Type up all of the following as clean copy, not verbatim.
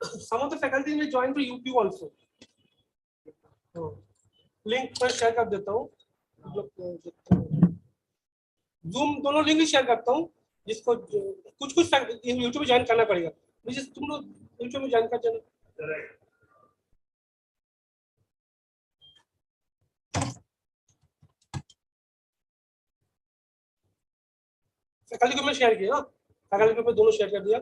Some of the faculty may join to UP also. Link मैं share कर देता हूँ, जूम दोनों लिंक ही शेयर करता हूँ, जिसको कुछ यूट्यूब में ज्वाइन करना पड़ेगा, मुझे तुम लोग यूट्यूब में ज्वाइन कर देना। फैकल्टी को मैं शेयर किया, फैकल्टी को दोनों शेयर कर दिया।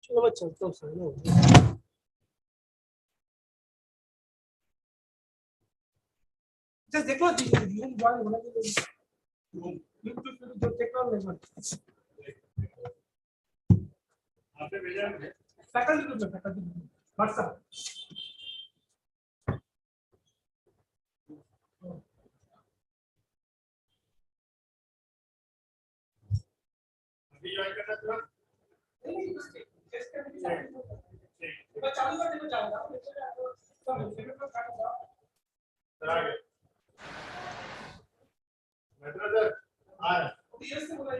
चलो मैं चलता हूँ सर। जस्ट देखो यूट्यूब ज्वाइन होने के लिए यूट्यूब जो चेक कर लेना। आपने भेजा है फैकल्टी व्हाट्सएप। अभी ज्वाइन करना था नहीं जस्ट मैं चालू कर देना चाहूंगा सर आ यस से बोला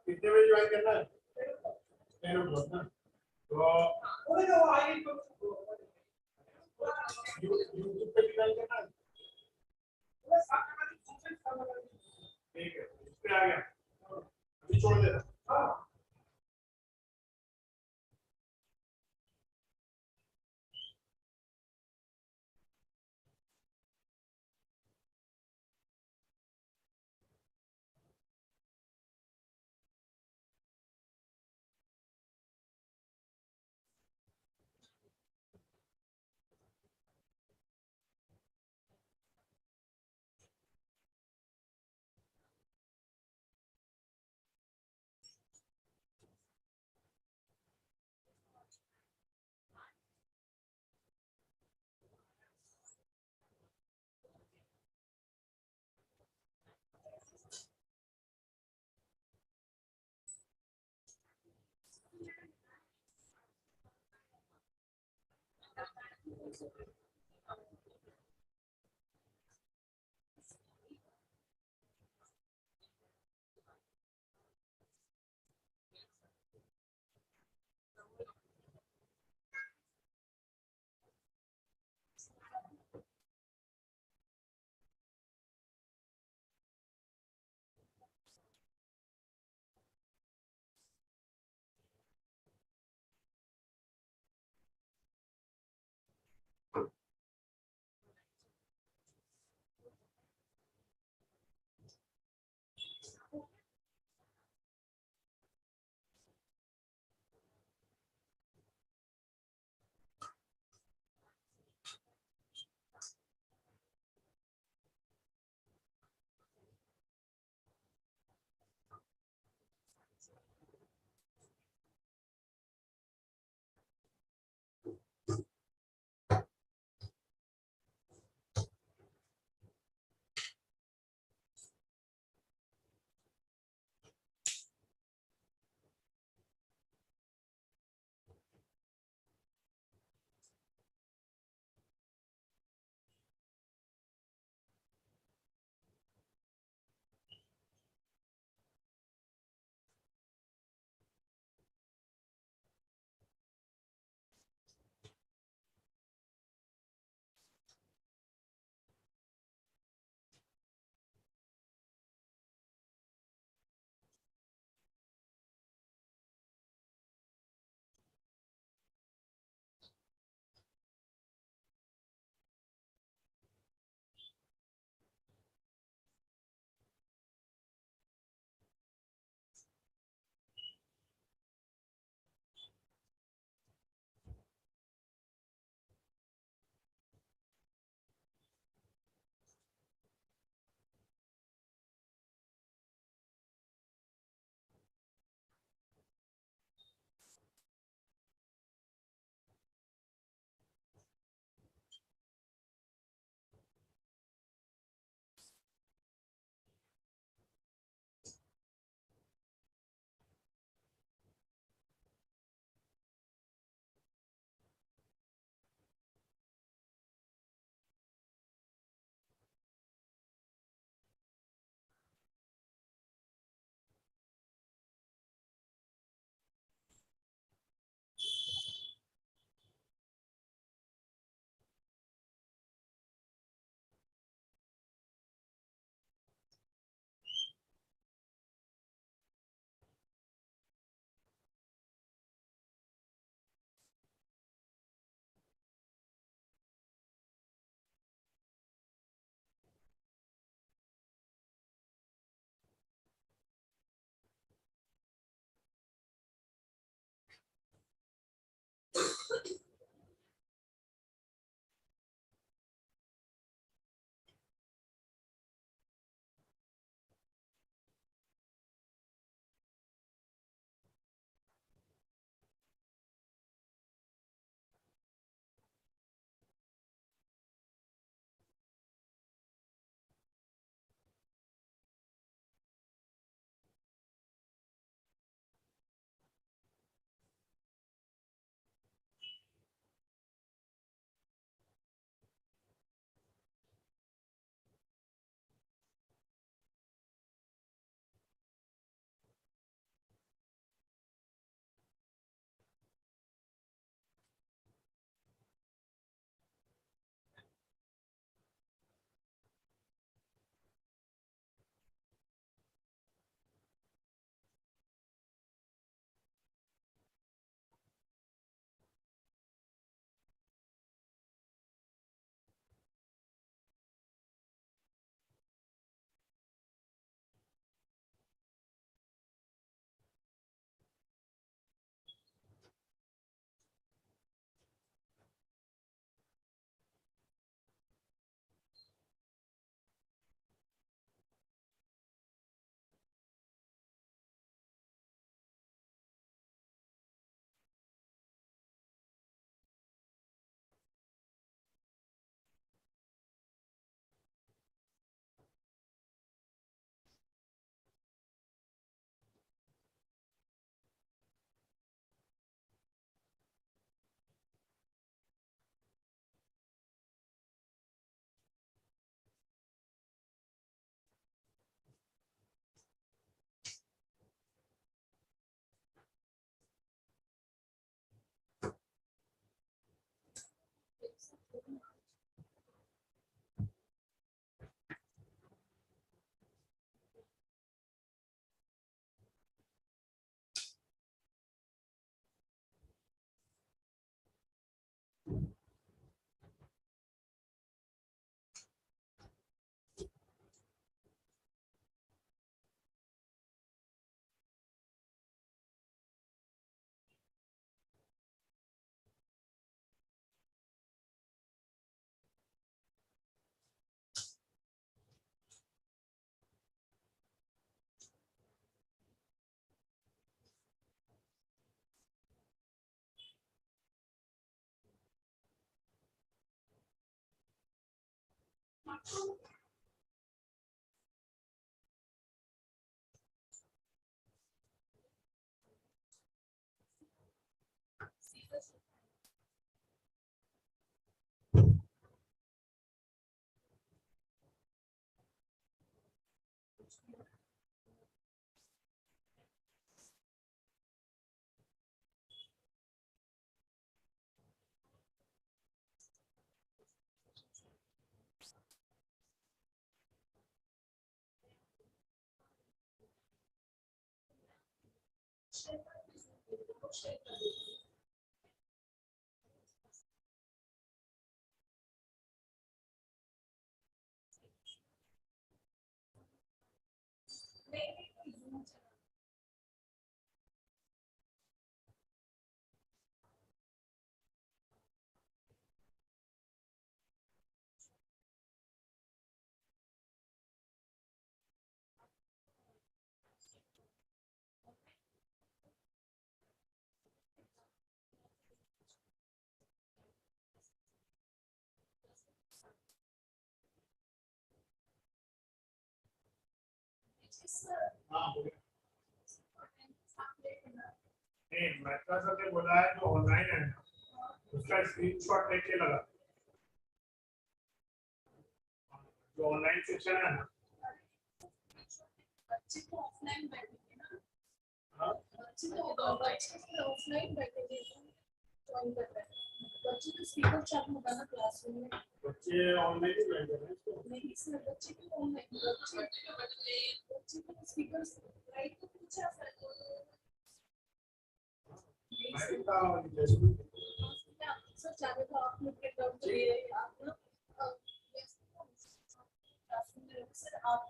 कितने बजे ज्वाइन करना है 10 o'clock ना तो बोले वो आएगी यूट्यूब पे ज्वाइन करना है पूरा 7 का ठीक है इस पे आ गया अभी छोड़ देना। हां हाँ नहीं मेट्रो से बोला है तो ऑनलाइन है उसका स्क्रीनशॉट लेके लगा जो ऑनलाइन सेक्शन है ना बच्चे को ऑफलाइन बैठेंगे ना हाँ बच्चे को ऑफलाइन बैठेंगे ज्वाइन करते हैं बच्चे तो स्पीकर चालू होगा ना क्लासरूम में बच्चे ऑनलाइन ही बैठ रहे हैं नहीं सर बच्चे को ऑनलाइन बच्चे को स्पीकर राइट को पीछे आ सकते मैं भी था जैसे सर चाहे तो आप लोग के डॉक्टर ये आप ना क्लासरूम में सर आप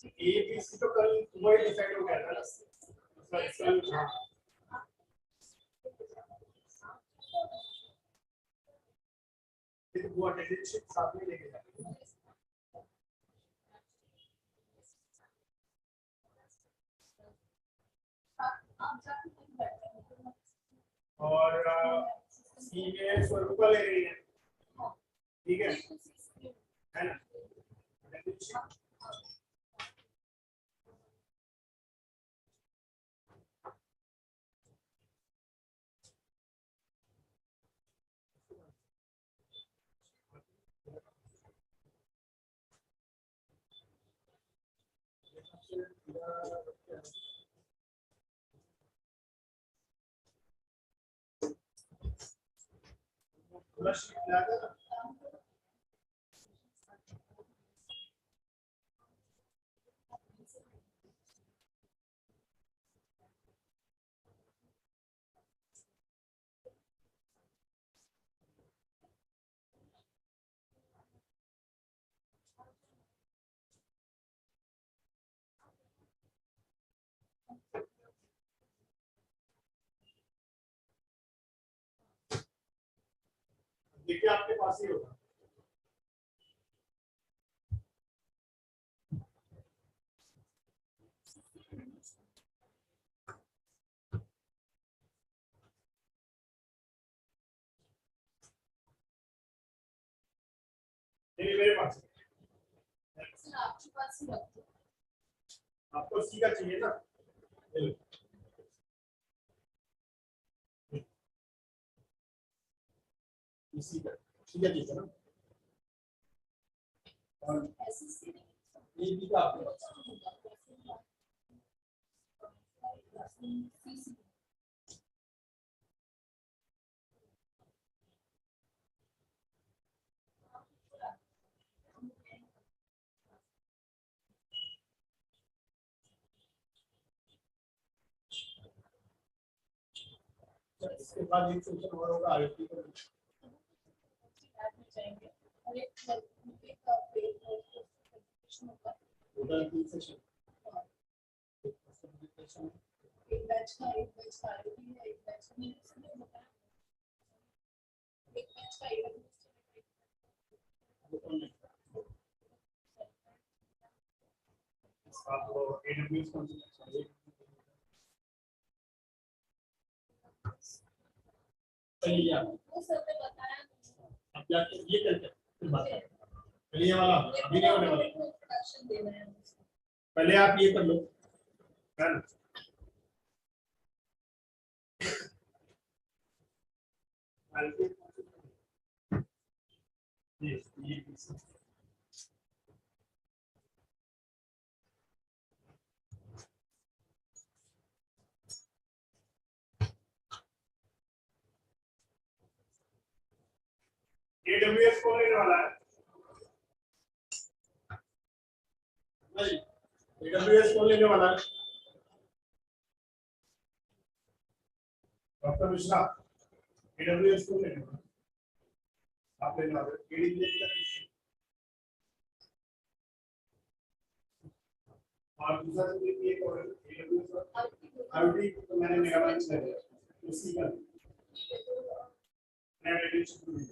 एबीसी तो कल वही डिसाइड हो गया था ना कल हाँ फिर वो अटेंडेंस शीट साथ में लेके जाएंगे और सीनियर स्वरूप ले रही है ठीक है ना अटेंडेंस शीट पूरा शीट ला दे ना देखिए आपके पास ही होगा नहीं मेरे पास सर आपके पास ही रखते आपको सी का चाहिए ना इसी का ठीक है ठीक है ना और एसएससी ये भी का आपके पास इसके बाद एक सेक्शन और होगा आईटी का जाएंगे और एक का प्रेजेंटेशन होगा टोटल 3 सेशन एक बैच का आईटी है एक बैच में इसमें होता है एक बैच का आपको एडब्ल्यूएस कौन सा चाहिए चलिए आप वो सर ने बताया अब जाके ये करते हैं पहले ये वाला अभी नहीं होने वाला, इंट्रोडक्शन देना है। पहले आप ये कर लो, है ना? ये AWS कौन लेने वाला है? नहीं, AWS कौन लेने वाला है? डॉक्टर मिश्रा, AWS कौन लेने वाला है? आप लेने वाले हो? AWS और दूसरा जो ये कौन है? AWS और IoT तो मैंने मेगाबाइट ले लिया, उसी का मैं एडिशन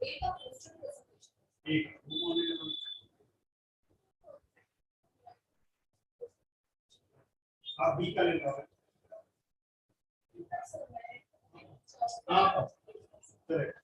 एक और पोस्टर प्रेजेंटेशन। एक वो कौन लेने वाला है? आप बी का लेने वाला है? आप करेक्ट।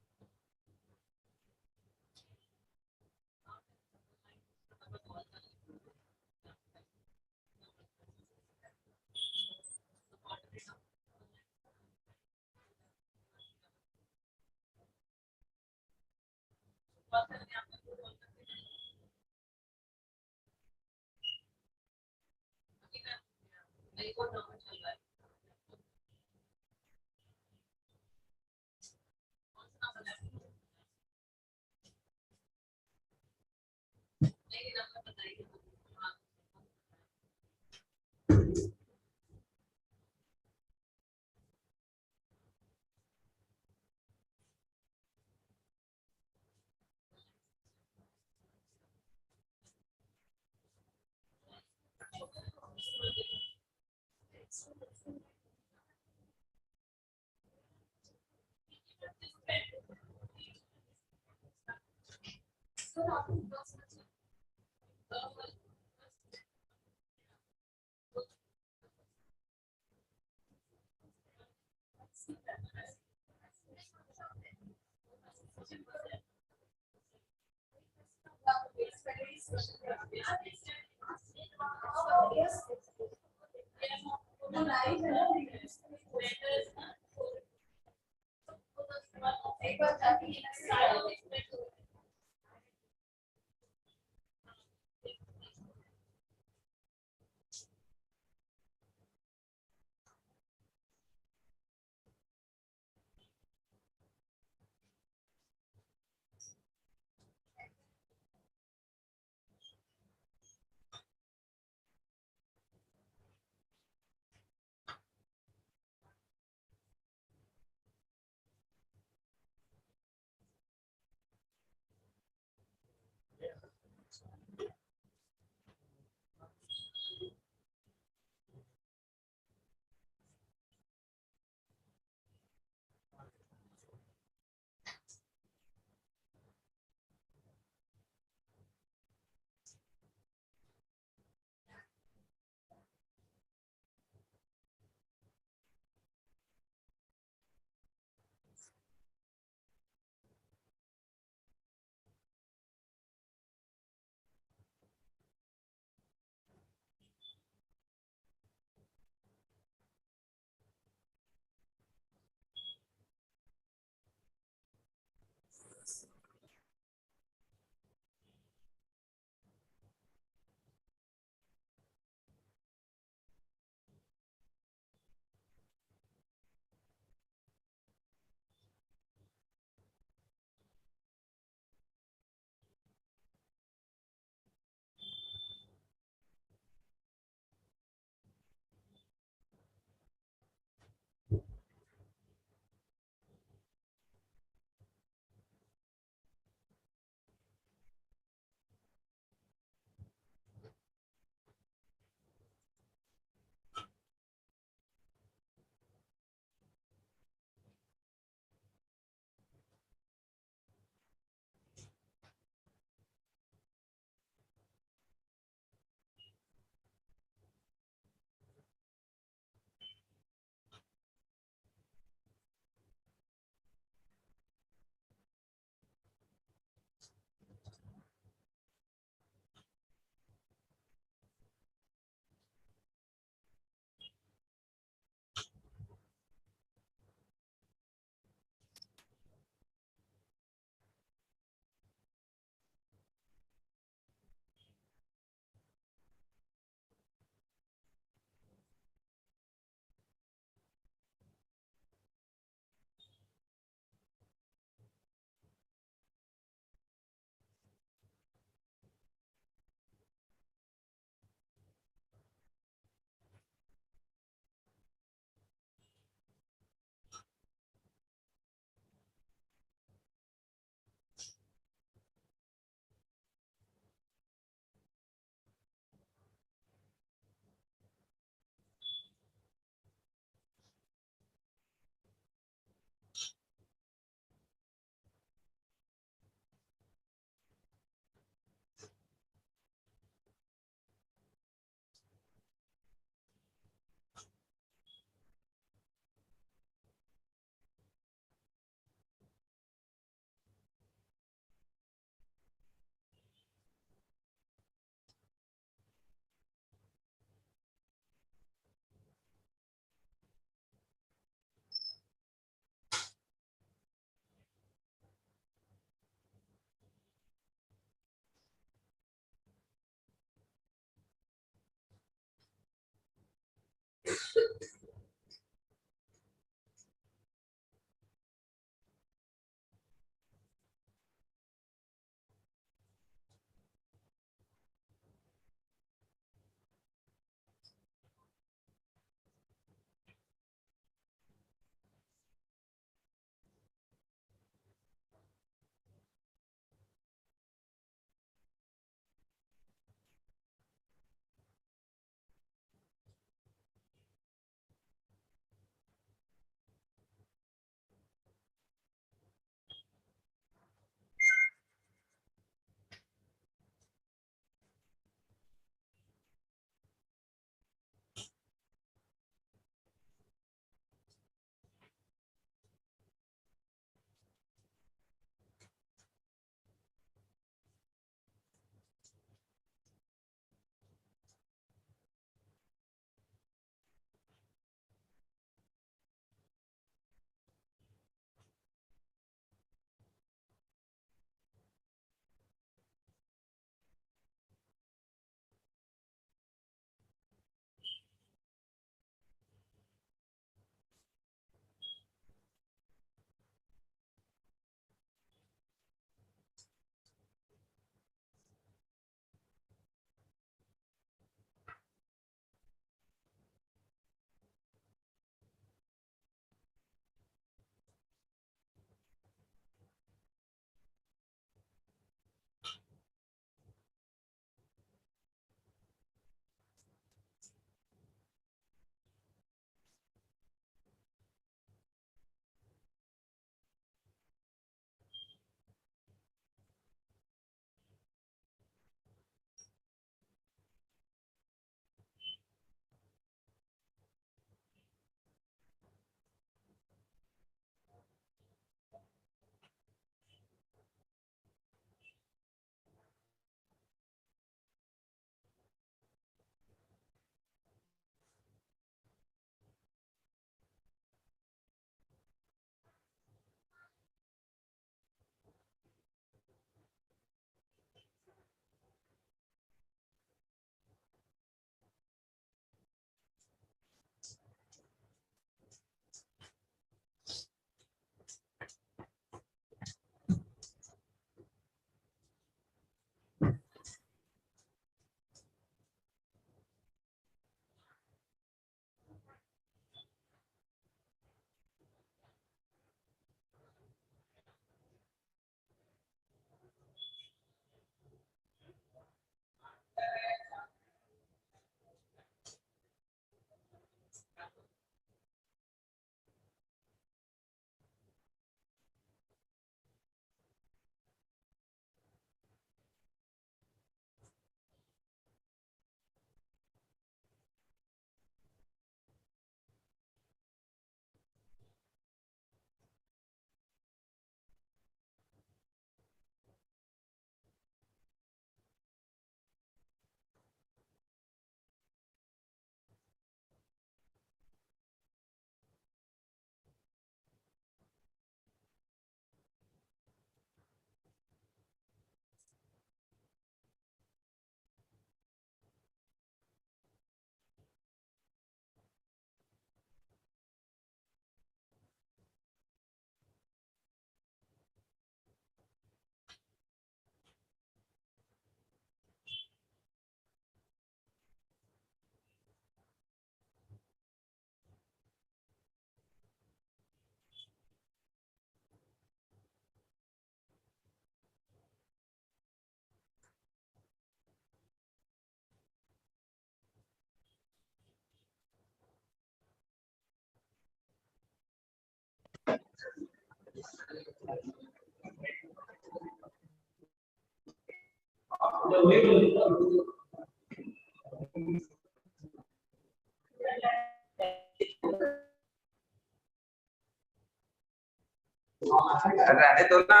रहने दो ना,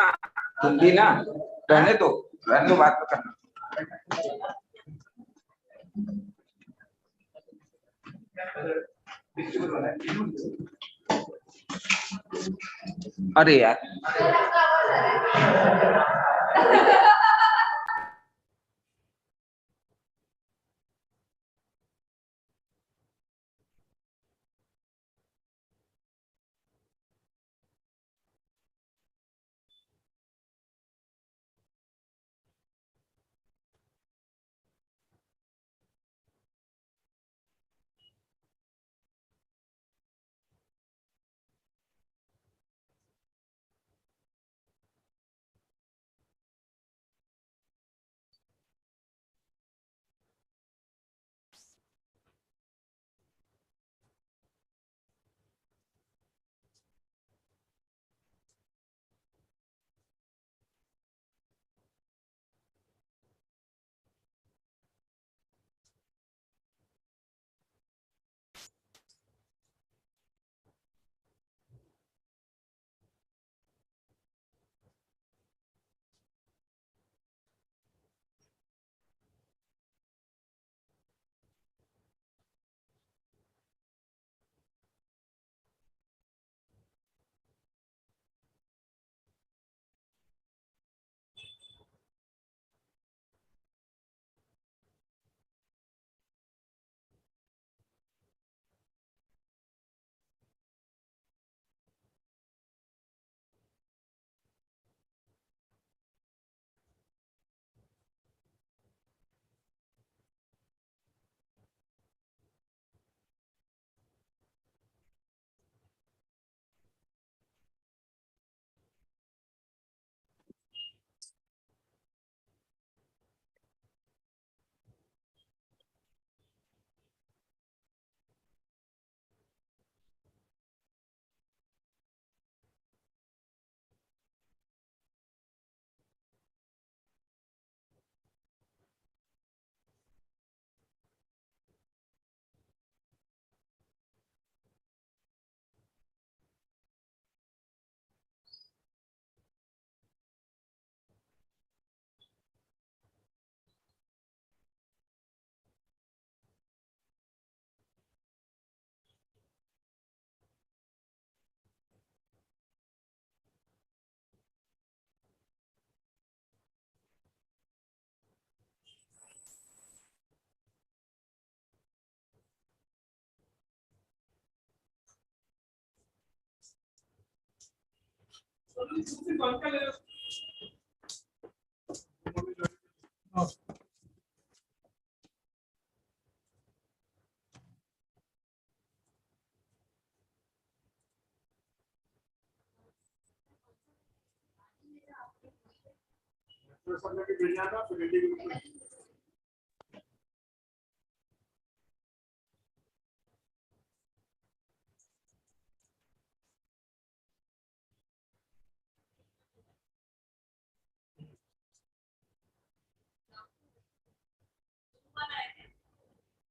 हिंदी ना, रहने दो बात तो करना। अरे यार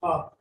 हाँ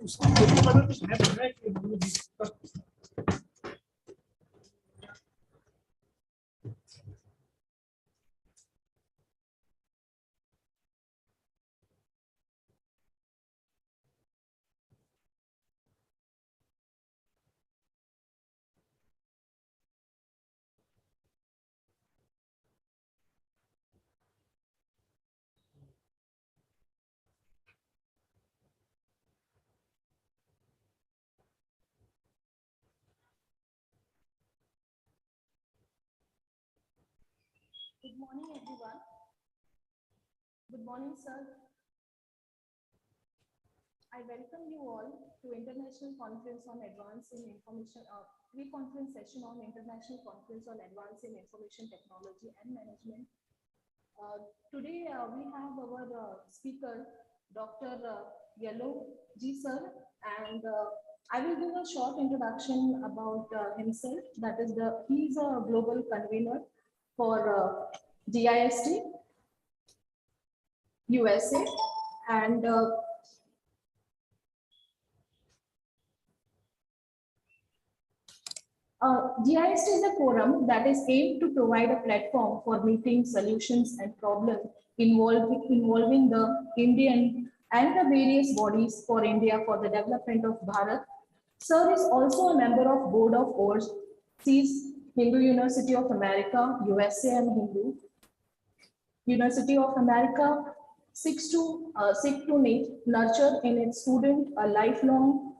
उसकी मदद है Good morning, everyone. Good morning, sir. I welcome you all to International Conference on Advancing Information, pre-conference session on International Conference on Advancing Information Technology and Management. Today we have our speaker, Dr. Yellow G sir, and I will give a short introduction about himself. That is he's a global convener for GIST USA, and GIST is a forum that is aimed to provide a platform for meeting solutions and problems involving the Indian and the various bodies for India for the development of Bharat. Sir is also a member of Board of Overseas Hindu University of America, USA, and Hindu University of America seeks to nurture in its student a lifelong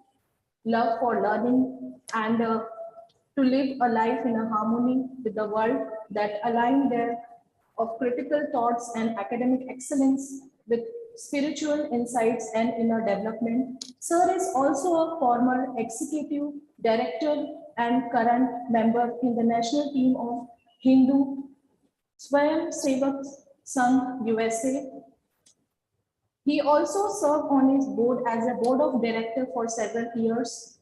love for learning and to live a life in a harmony with the world that align their of critical thoughts and academic excellence with spiritual insights and inner development. Sir is also a former executive director and current member in the national team of Hindu Swayam Sevak Sangh USA. He also served on his board as a board of director for several years.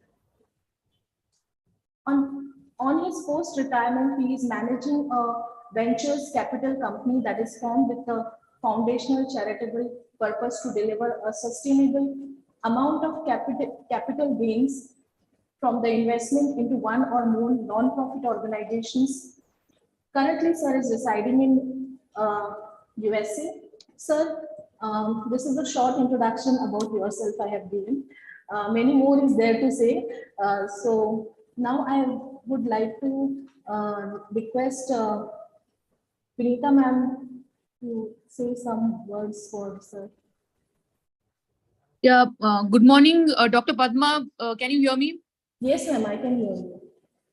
On his post-retirement, he is managing a ventures capital company that is formed with a foundational charitable purpose to deliver a sustainable amount of capital gains from the investment into one or more non-profit organizations. Currently, sir is residing in USA. Sir, this is a short introduction about yourself I have given. Many more is there to say. So now I would like to request Vinita ma'am to say some words for sir. Yeah, good morning, Dr. Padma. Can you hear me? Yes, ma'am, I can hear you.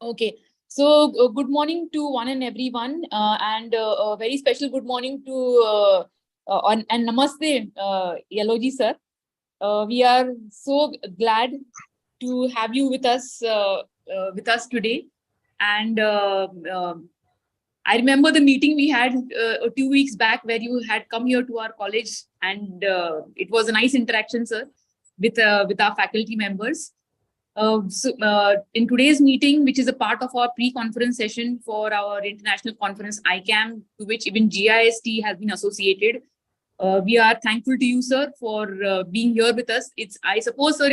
Okay. So good morning to one and everyone, and a very special good morning to and namaste, Yaloji sir. We are so glad to have you with us today, and I remember the meeting we had 2 weeks back where you had come here to our college, and it was a nice interaction, sir, with our faculty members. In today's meeting, which is a part of our pre-conference session for our international conference ICAIM, to which even GIST has been associated, we are thankful to you, sir, for being here with us. I suppose, sir,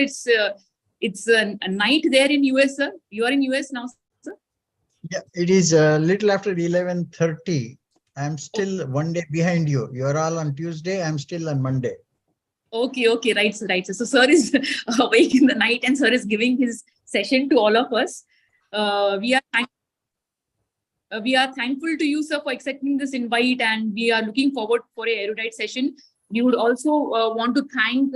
it's a night there in US, sir. You are in US now, sir? Yeah, it is a little after 11:30. I'm still one day behind you. You are all on Tuesday. I'm still on Monday. Okay, right. So sir is awake in the night, and sir is giving his session to all of us. We are thankful to you, sir, for accepting this invite, and we are looking forward for a erudite session. We would also want to thank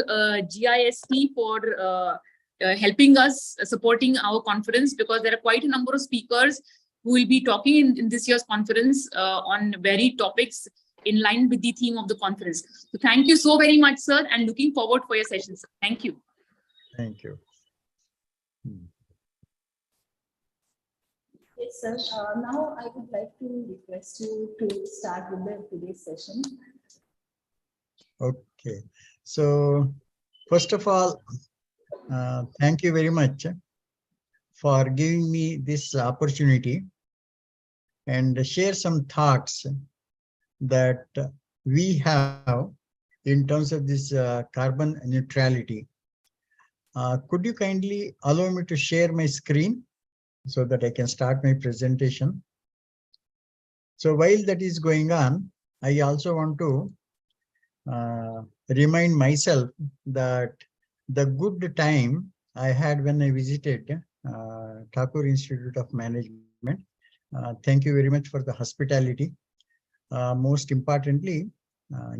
GIST for helping us, supporting our conference, because there are quite a number of speakers who will be talking in this year's conference on varied topics in line with the theme of the conference. So thank you so very much, sir, and looking forward for your session, sir. Thank you. Thank you. Yes, sir. Now I would like to request you to start with today's session. Okay. So first of all, thank you very much for giving me this opportunity and share some thoughts that we have in terms of this carbon neutrality. Could you kindly allow me to share my screen so that I can start my presentation? So while that is going on, I also want to remind myself that the good time I had when I visited Thakur Institute of Management. Thank you very much for the hospitality. Most importantly,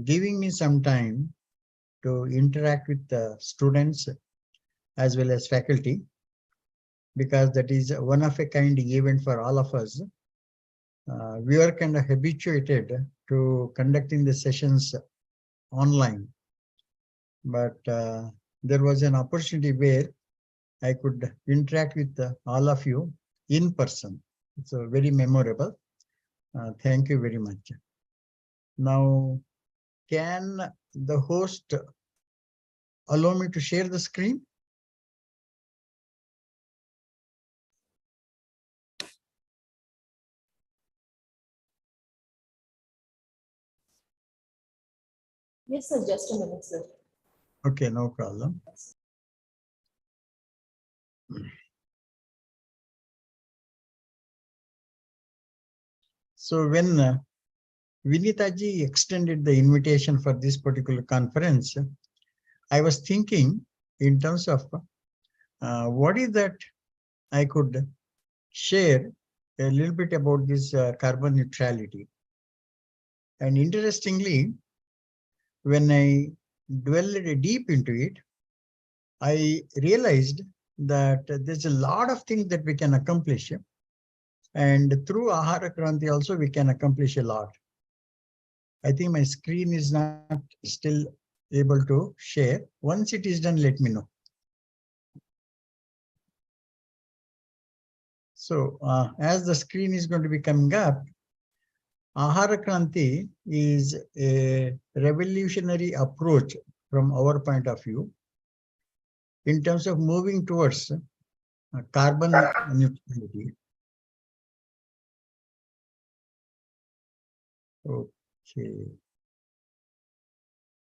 giving me some time to interact with the students as well as faculty, because that is one of a kind event for all of us. We are kind of habituated to conducting the sessions online, but there was an opportunity where I could interact with all of you in person. It's very memorable. Thank you very much. Now, can the host allow me to share the screen? Yes, sir, just a minute, sir. Okay, no problem. So when Vinitaji extended the invitation for this particular conference, I was thinking in terms of what is that I could share a little bit about this carbon neutrality. And interestingly, when I dwelled deep into it, I realized that there's a lot of things that we can accomplish. And through Ahara Kranti also we can accomplish a lot. I think my screen is not still able to share. Once it is done, let me know. So as the screen is going to be coming up, Ahara Kranti is a revolutionary approach from our point of view in terms of moving towards carbon neutrality. Okay.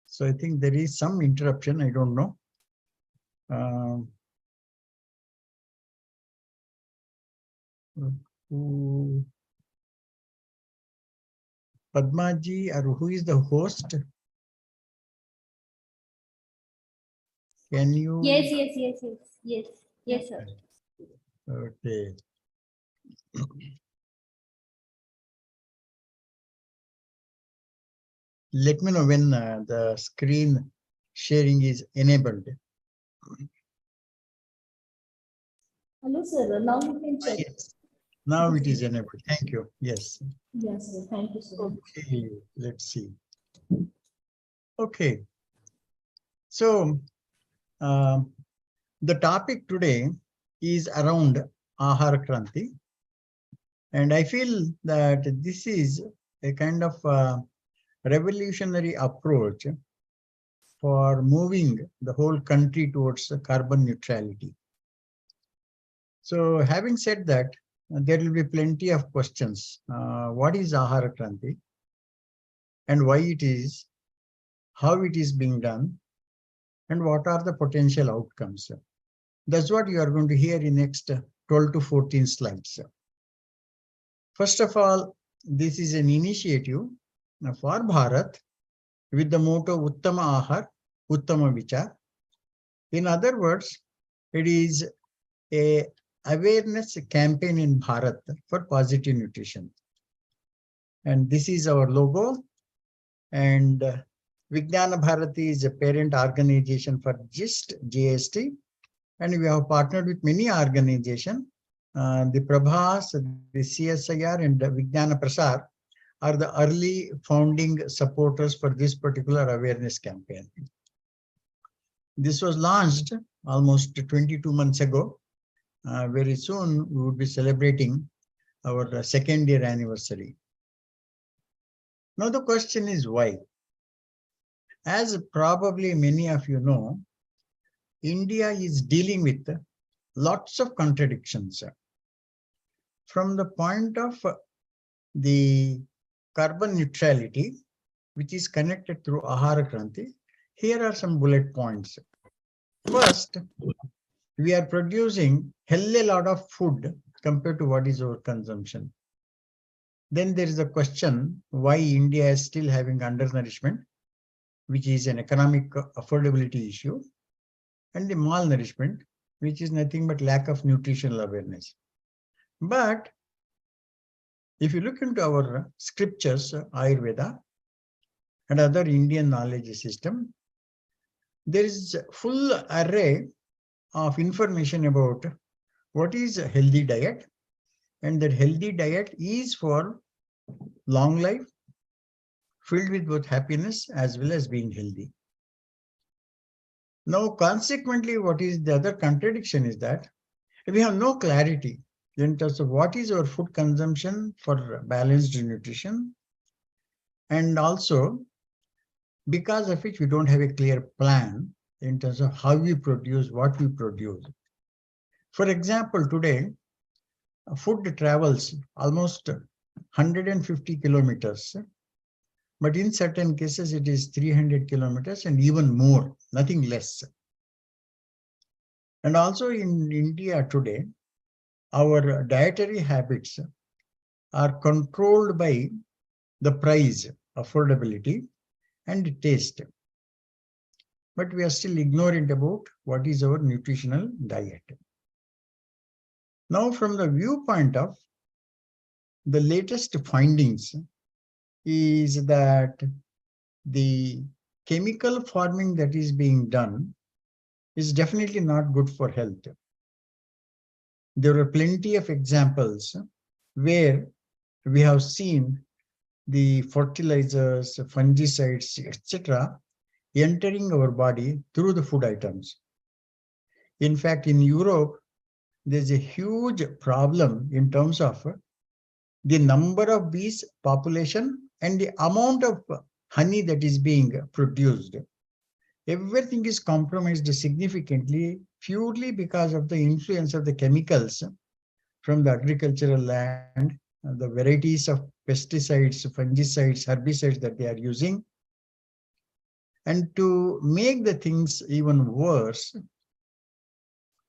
So I think there is some interruption. I don't know. Padmaji, or who is the host? Can you? Yes, sir. Okay. Let me know when the screen sharing is enabled. Hello, sir. Now you can check. Yes. Now it is enabled. Thank you. Yes. Yes, sir. Thank you, sir. Okay. Let's see. Okay. So the topic today is around Ahara Kranti. And I feel that this is a kind of revolutionary approach for moving the whole country towards carbon neutrality. So having said that, there will be plenty of questions. What is Ahara Kranti and why it is, how it is being done, and what are the potential outcomes? That's what you are going to hear in next 12 to 14 slides. First of all, this is an initiative for Bharat with the motto Uttama Ahar, Uttama Vichar. In other words, it is a awareness campaign in Bharat for positive nutrition. And this is our logo. And Vijnana Bharati is a parent organization for GST. And we have partnered with many organizations. The Prabhas, the CSIR, and the Vijnana Prasar are the early founding supporters for this particular awareness campaign. This was launched almost 22 months ago. Very soon we would be celebrating our second year anniversary. Now the question is why? As probably many of you know, India is dealing with lots of contradictions. From the point of the carbon neutrality, which is connected through Ahara Kranti, here are some bullet points. First, we are producing hell a lot of food compared to what is our consumption. Then there is a question why India is still having undernourishment, which is an economic affordability issue, and the malnourishment, which is nothing but lack of nutritional awareness. But if you look into our scriptures, Ayurveda, and other Indian knowledge system, there is a full array of information about what is a healthy diet, and that healthy diet is for long life, filled with both happiness as well as being healthy. Now, consequently, what is the other contradiction is that we have no clarity in terms of what is our food consumption for balanced nutrition, and also because of which we don't have a clear plan in terms of how we produce what we produce. For example, today, food travels almost 150 kilometers, but in certain cases it is 300 kilometers and even more, nothing less. And also in India today, our dietary habits are controlled by the price, affordability, and taste. But we are still ignorant about what is our nutritional diet. Now, from the viewpoint of the latest findings is that the chemical farming that is being done is definitely not good for health. There are plenty of examples where we have seen the fertilizers, fungicides, etc., entering our body through the food items. In fact, in Europe, there's a huge problem in terms of the number of bees population and the amount of honey that is being produced. Everything is compromised significantly purely because of the influence of the chemicals from the agricultural land, the varieties of pesticides, fungicides, herbicides that they are using. And to make the things even worse,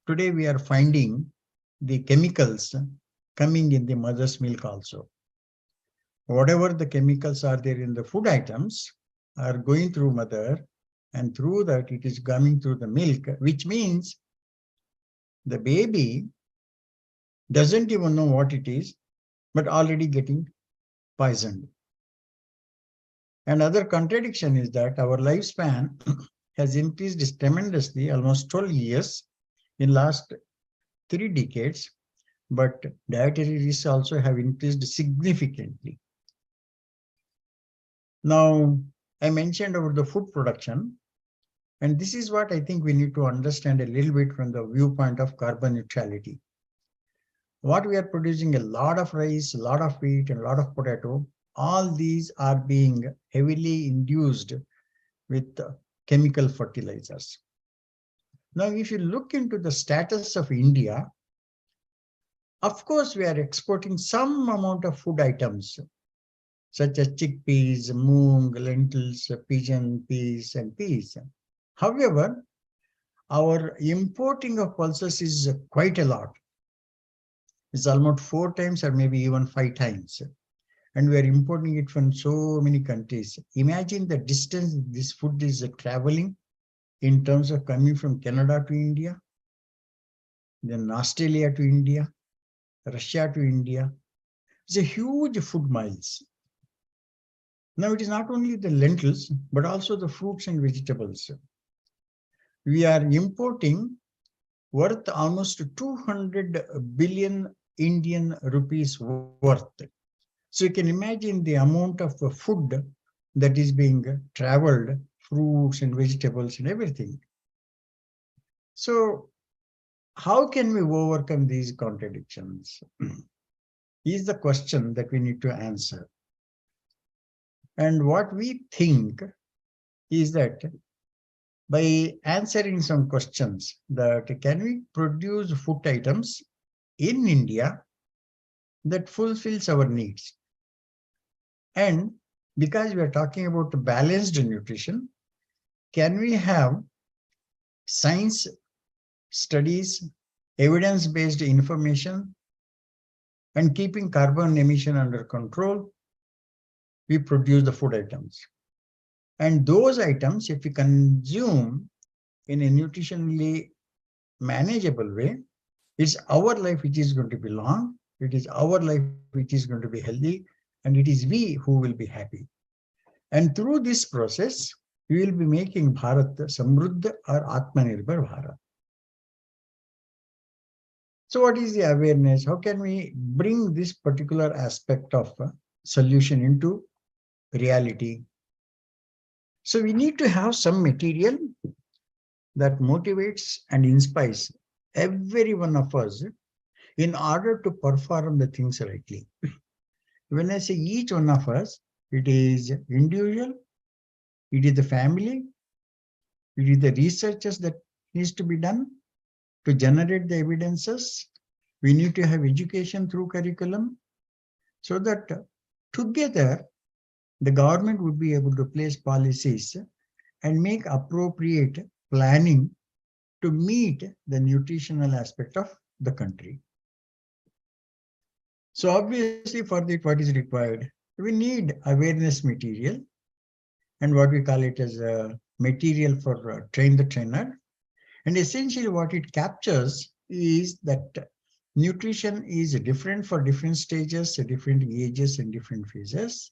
today we are finding the chemicals coming in the mother's milk also. Whatever the chemicals are there in the food items are going through mother, and through that it is coming through the milk, which means the baby doesn't even know what it is, but already getting poisoned. Another contradiction is that our lifespan has increased tremendously, almost 12 years in last 3 decades, but dietary risks also have increased significantly. Now, I mentioned about the food production, and this is what I think we need to understand a little bit from the viewpoint of carbon neutrality. What we are producing, a lot of rice, a lot of wheat, and a lot of potato, all these are being heavily induced with chemical fertilizers. Now, if you look into the status of India, of course, we are exporting some amount of food items, such as chickpeas, moong, lentils, pigeon peas, and peas. However, our importing of pulses is quite a lot. It's almost 4 times or maybe even 5 times. And we are importing it from so many countries. Imagine the distance this food is traveling in terms of coming from Canada to India, then Australia to India, Russia to India. It's a huge food miles. Now, it is not only the lentils, but also the fruits and vegetables. We are importing worth almost 200 billion Indian rupees worth. So you can imagine the amount of food that is being traveled, fruits and vegetables and everything. So how can we overcome these contradictions? Is the question that we need to answer. And what we think is that by answering some questions, that can we produce food items in India that fulfills our needs? And because we are talking about balanced nutrition, can we have science studies, evidence-based information, and keeping carbon emission under control, we produce the food items. And those items, if we consume in a nutritionally manageable way, it's our life which is going to be long, it is our life which is going to be healthy, and it is we who will be happy. And through this process, we will be making Bharat Samruddha or Atmanirbhar Bharat. So what is the awareness? How can we bring this particular aspect of solution into reality? So we need to have some material that motivates and inspires every one of us in order to perform the things rightly. When I say each one of us, it is individual, it is the family, it is the researches that needs to be done to generate the evidences. We need to have education through curriculum so that together the government would be able to place policies and make appropriate planning to meet the nutritional aspect of the country. So obviously for that, what is required? We need awareness material and what we call it as a material for train the trainer. And essentially what it captures is that nutrition is different for different stages, different ages and different phases.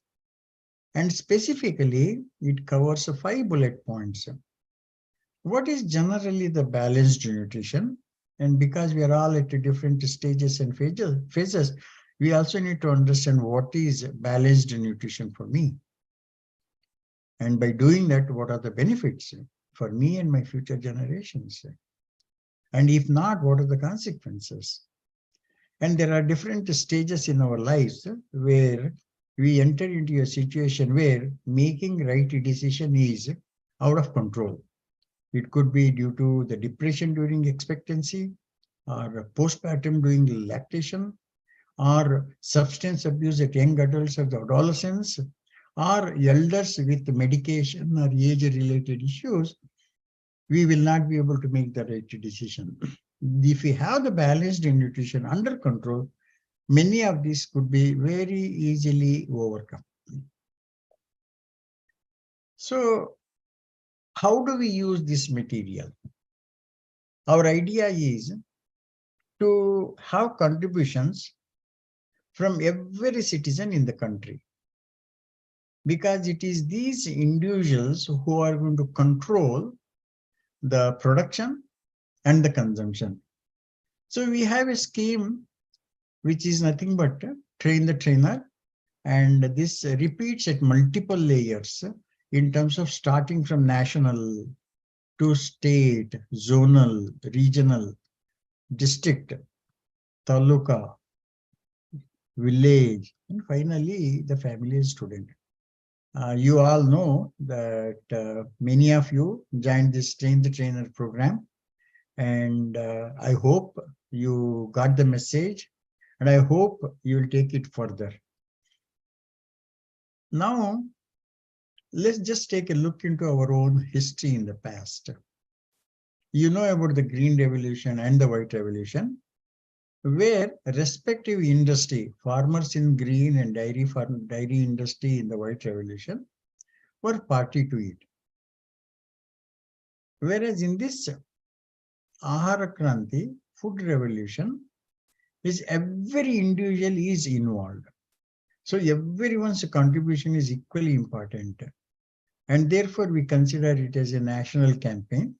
And specifically, it covers 5 bullet points. What is generally the balanced nutrition? And because we are all at different stages and phases, we also need to understand what is balanced nutrition for me. And by doing that, what are the benefits for me and my future generations? And if not, what are the consequences? And there are different stages in our lives where we enter into a situation where making right decision is out of control. It could be due to the depression during expectancy, or postpartum during lactation, or substance abuse at young adults or the adolescents, or elders with medication or age-related issues. We will not be able to make the right decision. If we have the balanced nutrition under control, many of these could be very easily overcome. So how do we use this material? Our idea is to have contributions from every citizen in the country, because it is these individuals who are going to control the production and the consumption. So we have a scheme which is nothing but train the trainer, and this repeats at multiple layers in terms of starting from national to state, zonal, regional, district, taluka, village, and finally the family and student. You all know that many of you joined this Train the Trainer program, and I hope you got the message, and I hope you will take it further. Now, let's just take a look into our own history in the past. You know about the Green Revolution and the White Revolution, where respective industry, farmers in green and dairy industry in the White Revolution, were party to it. Whereas in this Ahara Kranti, food revolution, is every individual is involved. So everyone's contribution is equally important. And therefore we consider it as a national campaign.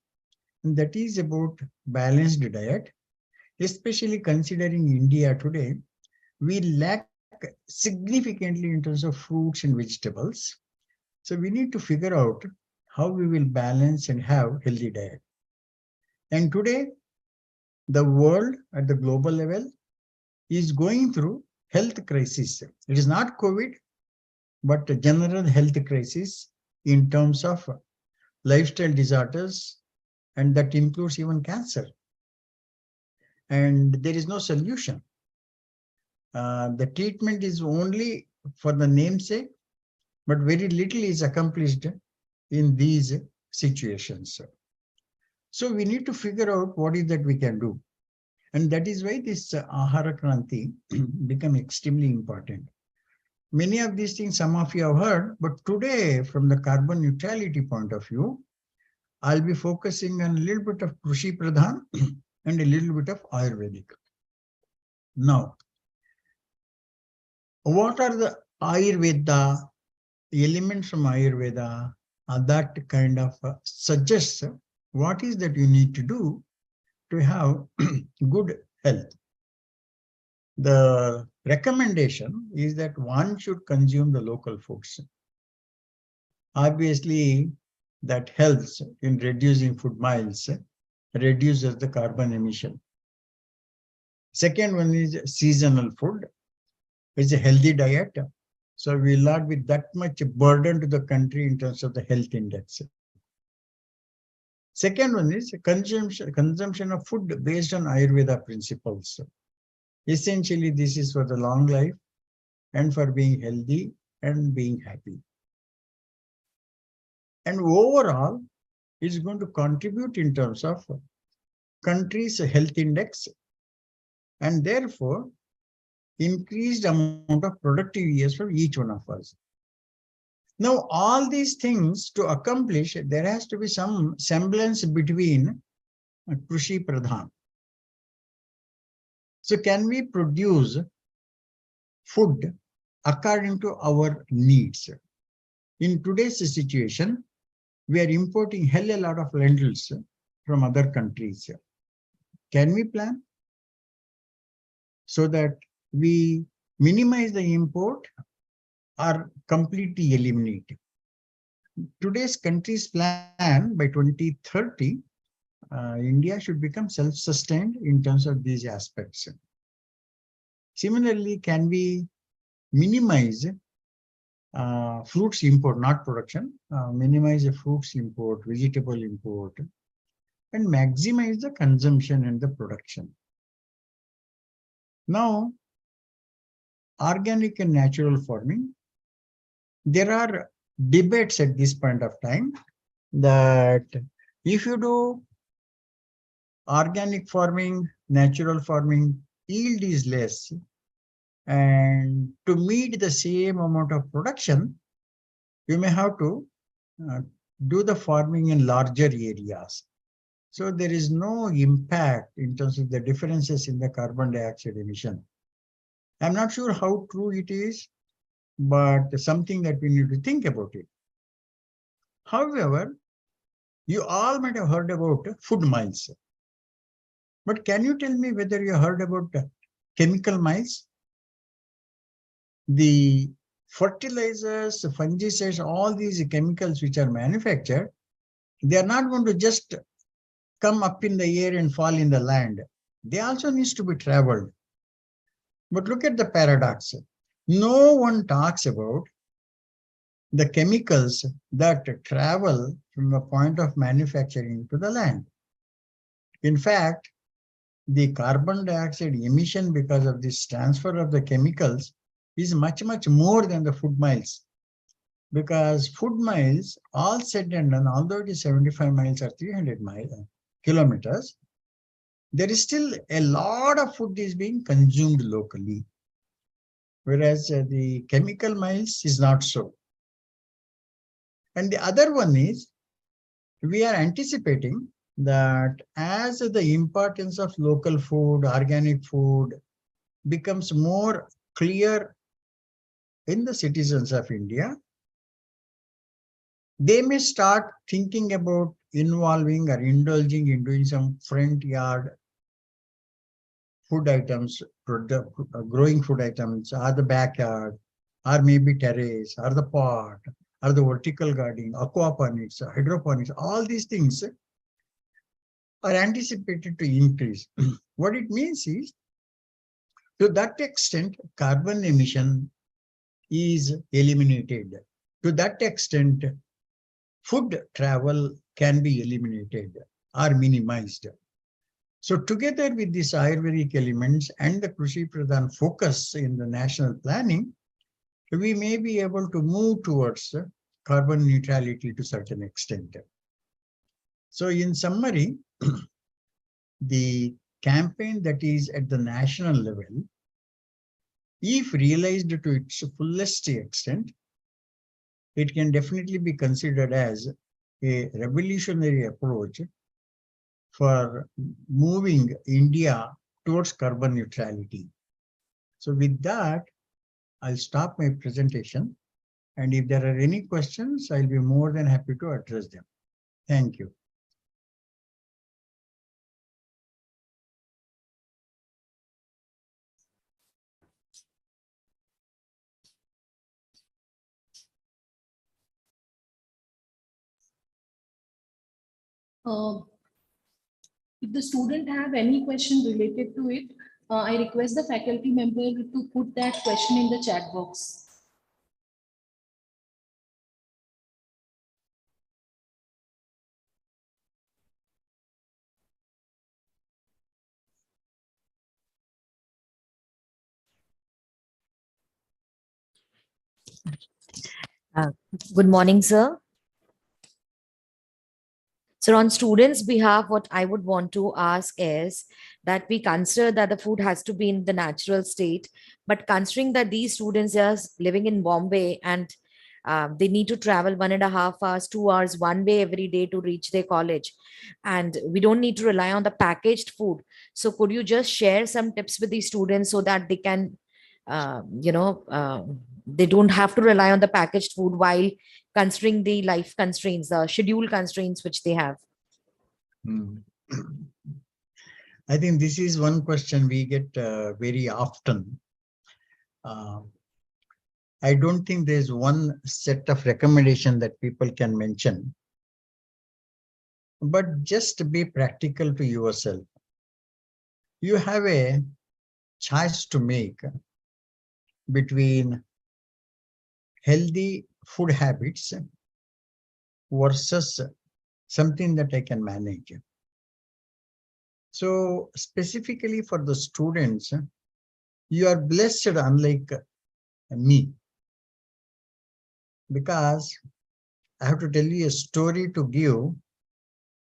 And that is about balanced diet, especially considering India today, we lack significantly in terms of fruits and vegetables. So we need to figure out how we will balance and have healthy diet. And today, the world at the global level is going through health crisis. It is not COVID, but a general health crisis in terms of lifestyle disorders, and that includes even cancer. And there is no solution. The treatment is only for the namesake, but very little is accomplished in these situations. So we need to figure out what is that we can do. And that is why this Ahara Kranti become extremely important. Many of these things, some of you have heard, but today, from the carbon neutrality point of view, I'll be focusing on a little bit of Krushi Pradhan and a little bit of Ayurvedic. Now, what are the Ayurveda, the elements from Ayurveda that kind of suggests what is that you need to do to have good health? The recommendation is that one should consume the local foods. Obviously, that helps in reducing food miles, reduces the carbon emission. Second one is seasonal food. It's a healthy diet. So we will not be that much burden to the country in terms of the health index. Second one is consumption of food based on Ayurveda principles. Essentially, this is for the long life and for being healthy and being happy. And overall, it's going to contribute in terms of country's health index and therefore increased amount of productive years for each one of us. Now, all these things to accomplish, there has to be some semblance between Krushi Pradhan. So can we produce food according to our needs? In today's situation, we are importing hell a lot of lentils from other countries. Can we plan so that we minimize the import or completely eliminate it? Today's country's plan by 2030, India should become self-sustained in terms of these aspects. Similarly, can we minimize fruits import, not production, minimize the fruits import, vegetable import, and maximize the consumption and the production? Now, organic and natural farming, there are debates at this point of time that if you do organic farming, natural farming, yield is less, and to meet the same amount of production, you may have to do the farming in larger areas. So there is no impact in terms of the differences in the carbon dioxide emission. I'm not sure how true it is, but something that we need to think about it. However, you all might have heard about food miles. But can you tell me whether you heard about chemical miles? The fertilizers, fungicides, all these chemicals which are manufactured, they are not going to just come up in the air and fall in the land. They also needs to be traveled. But look at the paradox. No one talks about the chemicals that travel from the point of manufacturing to the land. In fact, the carbon dioxide emission because of this transfer of the chemicals is much, much more than the food miles. Because food miles, all said and done, although it is 75 miles or 300 kilometers, there is still a lot of food is being consumed locally. Whereas the chemical miles is not so. And the other one is, we are anticipating that as the importance of local food, organic food becomes more clear in the citizens of India, they may start thinking about involving or indulging in doing some front yard food items, growing food items, or the backyard, or maybe terrace, or the pot, or the vertical gardening, aquaponics, hydroponics, all these things are anticipated to increase. What it means is, to that extent, carbon emission is eliminated. To that extent, food travel can be eliminated or minimized. So together with these Ayurvedic elements and the Krushi Pradhan focus in the national planning, we may be able to move towards carbon neutrality to a certain extent. So in summary, the campaign that is at the national level, if realized to its fullest extent, it can definitely be considered as a revolutionary approach for moving India towards carbon neutrality. So with that, I'll stop my presentation. And if there are any questions, I'll be more than happy to address them. Thank you. If the student have any question related to it, I request the faculty member to put that question in the chat box. Good morning, sir. So on students' behalf, what I would want to ask is that we consider that the food has to be in the natural state, but considering that these students are living in Bombay and they need to travel 1.5 hours, 2 hours one way every day to reach their college, and we don't need to rely on the packaged food. So could you just share some tips with these students so that they can, they don't have to rely on the packaged food while considering the life constraints, the schedule constraints which they have? I think this is one question we get very often. I don't think there's one set of recommendation that people can mention, but just be practical to yourself. You have a choice to make between healthy food habits versus something that I can manage. So specifically for the students, you are blessed unlike me, because I have to tell you a story to give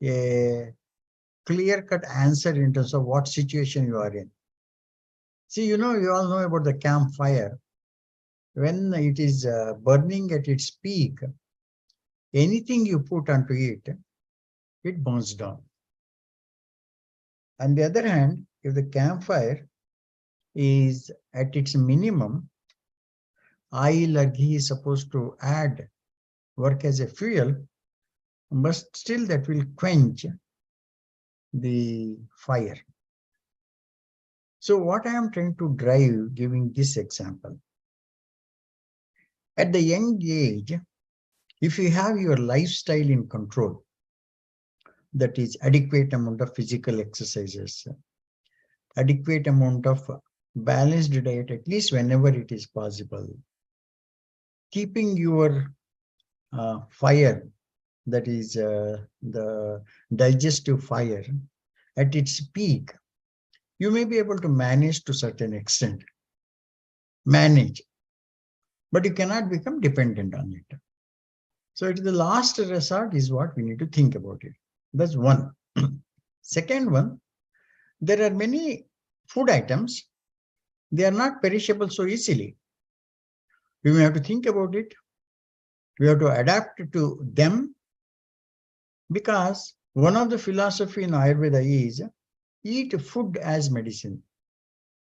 a clear-cut answer in terms of what situation you are in. See, you all know about the campfire. When it is burning at its peak, anything you put onto it, it burns down. On the other hand, if the campfire is at its minimum, oil or ghee is supposed to work as a fuel, but still that will quench the fire. So what I am trying to drive, giving this example, at the young age, if you have your lifestyle in control, that is adequate amount of physical exercises, adequate amount of balanced diet, at least whenever it is possible, keeping your fire, that is the digestive fire, at its peak, you may be able to manage to a certain extent. Manage. But you cannot become dependent on it. So it is the last resort is what we need to think about it. That's one. Second one, there are many food items. They are not perishable so easily. We may have to think about it. We have to adapt to them, because one of the philosophy in Ayurveda is eat food as medicine.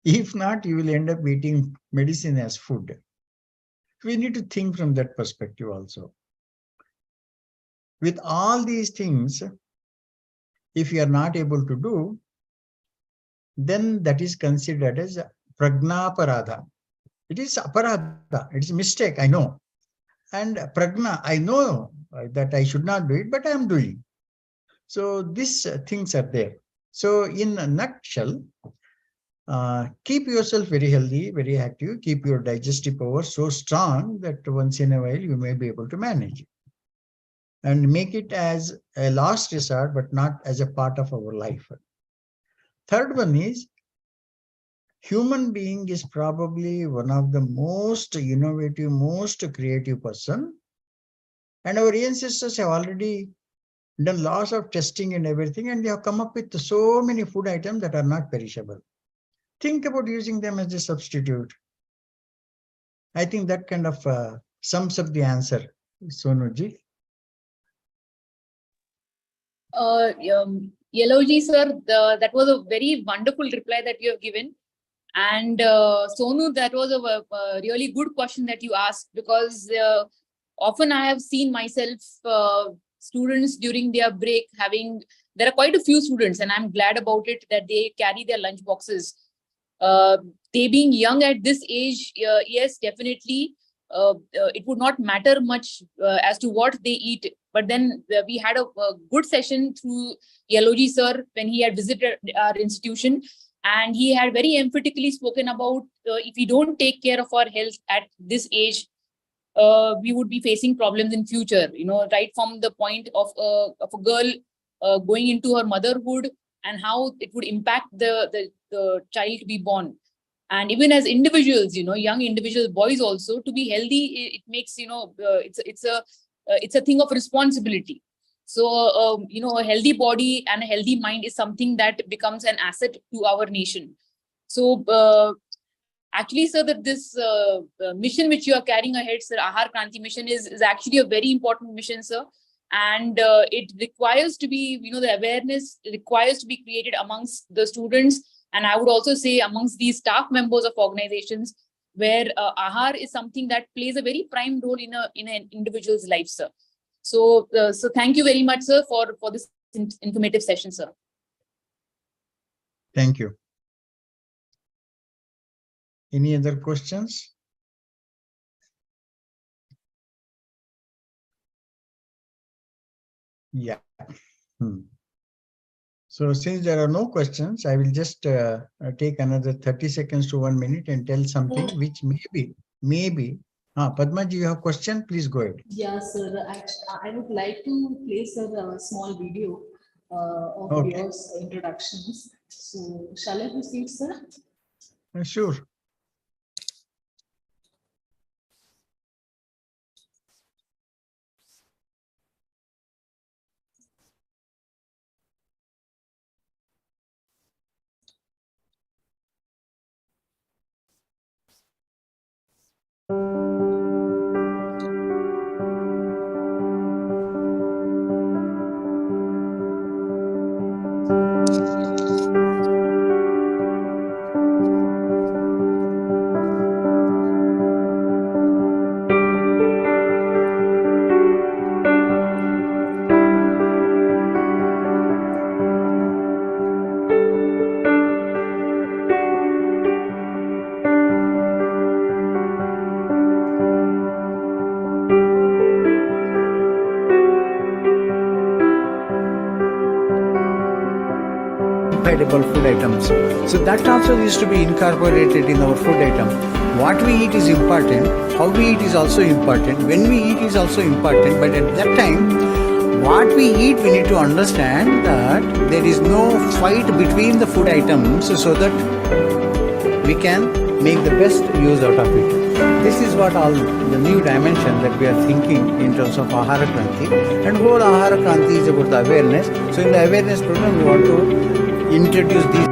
If not, you will end up eating medicine as food. We need to think from that perspective also. With all these things, if you are not able to do, then that is considered as pragnaparada. It is aparada. It is a mistake, I know. And pragna, I know that I should not do it, but I am doing. So these things are there. So in a nutshell, keep yourself very healthy, very active, keep your digestive power so strong that once in a while you may be able to manage it. And make it as a last resort, but not as a part of our life. Third one is, human being is probably one of the most innovative, most creative person. And our ancestors have already done lots of testing and everything, and they have come up with so many food items that are not perishable. Think about using them as a substitute. I think that kind of sums up the answer, Sonuji. Yellowji sir, that was a very wonderful reply that you have given. And Sonu, that was a really good question that you asked, because often I have seen myself, students during their break there are quite a few students, and I'm glad about it, that they carry their lunch boxes. They being young at this age, yes, definitely, it would not matter much as to what they eat. But then we had a good session through Yellowji sir when he had visited our institution, and he had very emphatically spoken about if we don't take care of our health at this age, we would be facing problems in future, right from the point of a girl going into her motherhood, and how it would impact the child to be born. And even as individuals, young individual boys also, to be healthy, it makes, it's a thing of responsibility. So, a healthy body and a healthy mind is something that becomes an asset to our nation. So, actually, sir, that this mission which you are carrying ahead, sir, Ahar Kranti mission is actually a very important mission, sir. And it requires to be, the awareness requires to be created amongst the students. And I would also say amongst these staff members of organizations, where Ahar is something that plays a very prime role in an individual's life, sir. So, thank you very much, sir, for this informative session, sir. Thank you. Any other questions? Yeah. So since there are no questions, I will just take another 30 seconds to 1 minute and tell something which maybe. Padma ji, you have a question? Please go ahead. Yeah, sir. I would like to place a small video of Okay. your introductions. So, shall I proceed, sir? Sure. Edible food items. So that also is to be incorporated in our food item. What we eat is important, how we eat is also important, when we eat is also important, but at that time, what we eat, we need to understand that there is no fight between the food items so that we can make the best use out of it. This is what all the new dimension that we are thinking in terms of Ahara Kranti, and whole Ahara Kranti is about the awareness. So in the awareness program, we want to introduce these.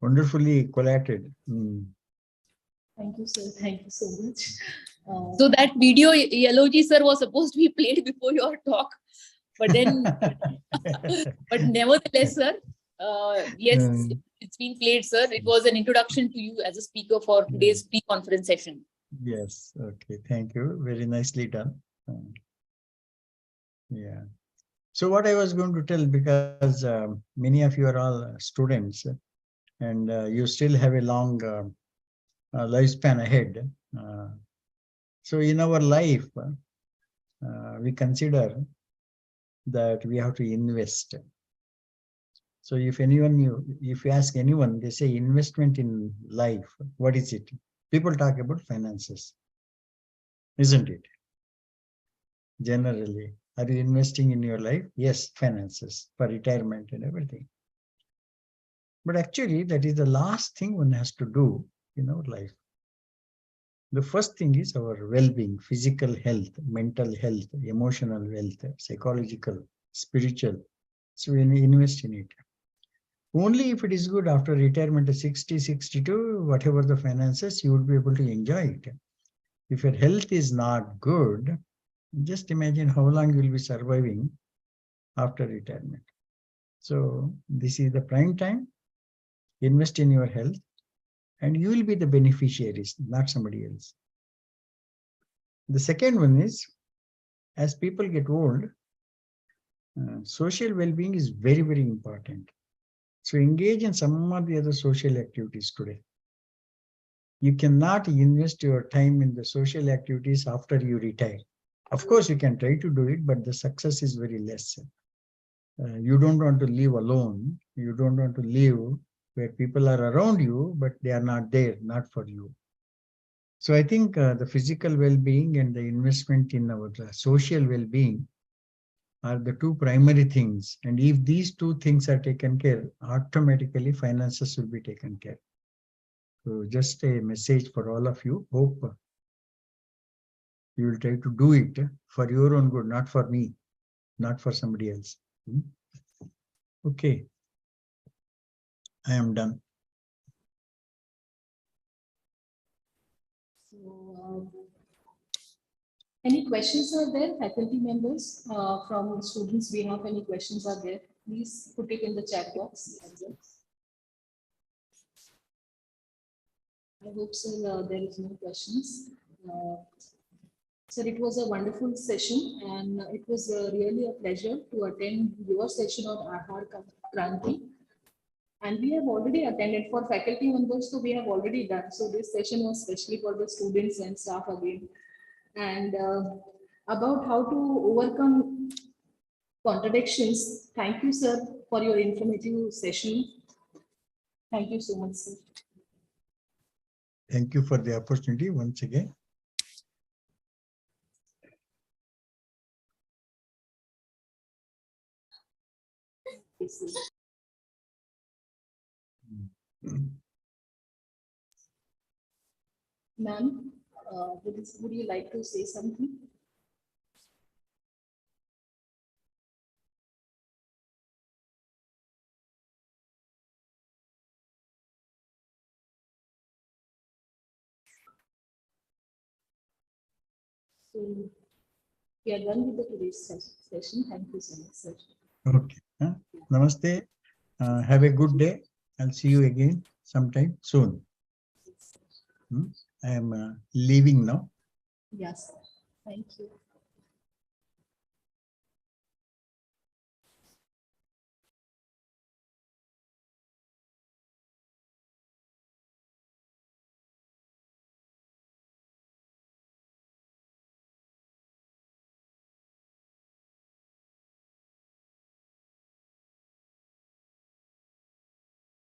Wonderfully collated. Thank you, sir. Thank you so much. So that video, Yellowji sir, was supposed to be played before your talk, but then, but nevertheless, sir, yes, it's been played, sir. It was an introduction to you as a speaker for today's pre-conference session. Yes. Okay. Thank you. Very nicely done. Yeah. So what I was going to tell, because many of you are all students, and you still have a long lifespan ahead. So in our life, we consider that we have to invest. So if you ask anyone, they say investment in life, what is it? People talk about finances, isn't it? Generally, are you investing in your life? Yes, finances for retirement and everything. But actually, that is the last thing one has to do in our life. The first thing is our well-being, physical health, mental health, emotional health, psychological, spiritual. So we invest in it. Only if it is good after retirement at 60, 62, whatever the finances, you would be able to enjoy it. If your health is not good, just imagine how long you will be surviving after retirement. So this is the prime time. Invest in your health and you will be the beneficiaries, not somebody else. The second one is, as people get old, social well-being is very, very important. So engage in some of the other social activities today. You cannot invest your time in the social activities after you retire. Of course, you can try to do it, but the success is very less. You don't want to live alone. You don't want to live where people are around you, but they are not there, not for you. So I think the physical well-being and the investment in our social well-being are the two primary things. And if these two things are taken care, automatically finances will be taken care. So just a message for all of you. Hope you will try to do it for your own good, not for me, not for somebody else. Okay. I am done. So, any questions are there, faculty members, from students? We have any questions are there? Please put it in the chat box. I hope, sir, there is no questions. Sir, it was a wonderful session and it was really a pleasure to attend your session on Aadhaar Kranti. And we have already attended for faculty members, so we have already done. So this session was especially for the students and staff again. And about how to overcome contradictions. Thank you, sir, for your informative session. Thank you so much, sir. Thank you for the opportunity once again. Ma'am, would you like to say something? So we are done with the today's session. Thank you so much, sir. Okay. Namaste. Have a good day. I'll see you again sometime soon. I am leaving now. Yes, thank you.